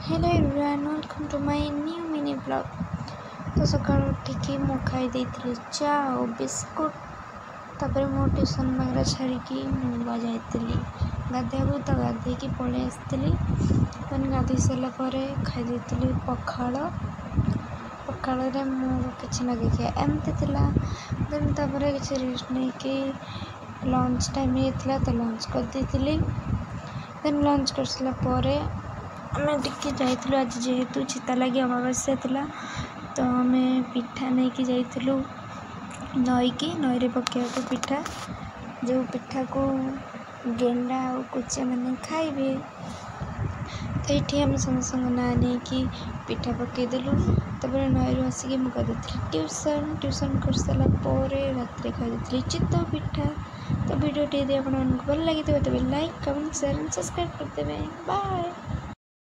Hello everyone, welcome to my new mini vlog. तो सकाल उठिकी मु खाई देइथिली चा और बिस्कुट। तापर मो ट्यूशन वगैरह छाड़िकी नुआ जाइतिली गाधेबू तो गाधेकी पळै आसतिली। देन गाधे सारा पर खाई देइतिली पखाळ। पखाळ रे मु किछि लगे एमती थिला। देन तापर किछि रेस्ट नै कि लंच टाइम हेतला तो लंच कर देइतिली। देन लंच कर सला परे आमे टिके जाइतिलु। आज जेहेतु चिता लगी अमावास्या थिला तो आमे पिठा नहीं कि जाइतिलु नई रे पकेया को पिठा, जो पिठा को गेंडा और कुचे मैंने खाइबे। तो ये आम समस्त ना नहीं कि पिठा पकई देलु। तापर नई आसिक मुझे ट्यूशन कर सारा रात खाई चितौ पिठा। तो वीडियो टी आप भल लगी तेज लाइक कमेंट शेयर सब्सक्राइब करदे। बाय।